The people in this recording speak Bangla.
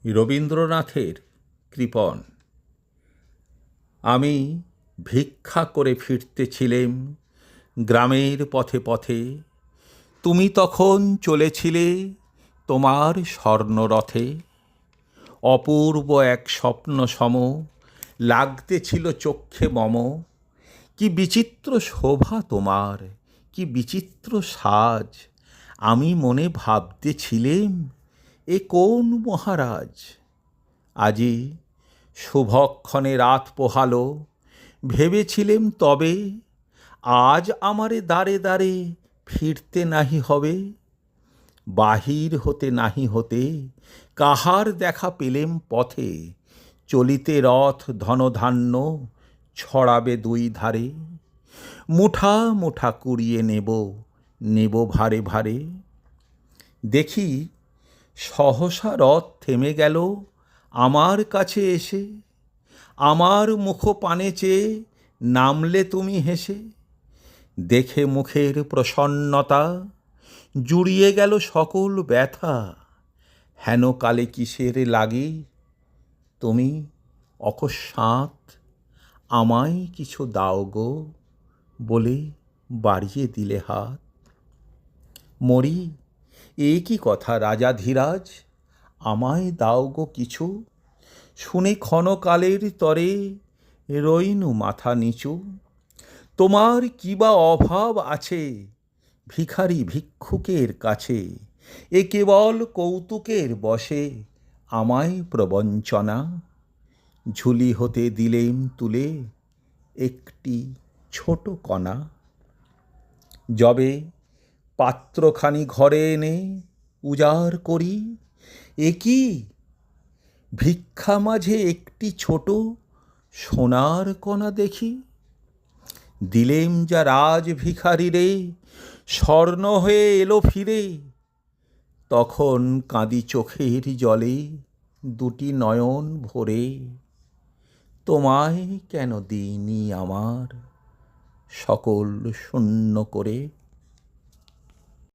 রবীন্দ্রনাথের কৃপণ। আমি ভিক্ষা করে ফিরতেছিলেম গ্রামের পথে পথে, তুমি তখন চলেছিলে তোমার স্বর্ণরথে। অপূর্ব এক স্বপ্ন সম লাগতেছিল চক্ষে মম। কি বিচিত্র শোভা তোমার, কি বিচিত্র সাজ। আমি মনে ভাবতেছিলেম, এ কোন মহারাজ। আজি শুভক্ষণে রাত পোহালো, ভেবেছিলেম তবে আজ আমারে দ্বারে দ্বারে ফিরতে নাহি হবে। বাহির হতে নাহি হতে কাহার দেখা পেলেম পথে, চলিতে রথ ধনধান্য ছড়াবে দুই ধারে। মুঠা মুঠা কুড়িয়ে নেব, নেব ভারে ভারে। দেখি সহসা রথ থেমে গেল আমার কাছে এসে। আমার মুখ পানে চেয়ে নামলে তুমি হেসে। দেখে মুখের প্রসন্নতা জুড়িয়ে গেল সকল ব্যথা। হেন কালে কিসের লাগে, তুমি অকস্মাৎ আমায় কিছু দাও গো বলে বাড়িয়ে দিলে হাত। মরি, এ কি কথা রাজাধিরাজ, আমায় দাও গো কিছু। শুনে ক্ষণকালের তরে রইনু মাথা নিচু। তোমার কি বা অভাব আছে ভিখারি ভিক্ষুকের কাছে, এ কেবল কৌতুকের বশে আমায় প্রবঞ্চনা। ঝুলি হতে দিলেম তুলে একটি ছোট কণা। যবে পাত্রখানি ঘরে এনে উজাড় করি, এ কি ভিক্ষা মাঝে একটি ছোট সোনার কণা দেখি। দিলেম যা রাজ ভিখারিরে, স্বর্ণ হয়ে এলো ফিরে। তখন কাঁদি চোখের জলে দুটি নয়ন ভরে। তোমায় কেন দিইনি আমার সকল শূন্য করে।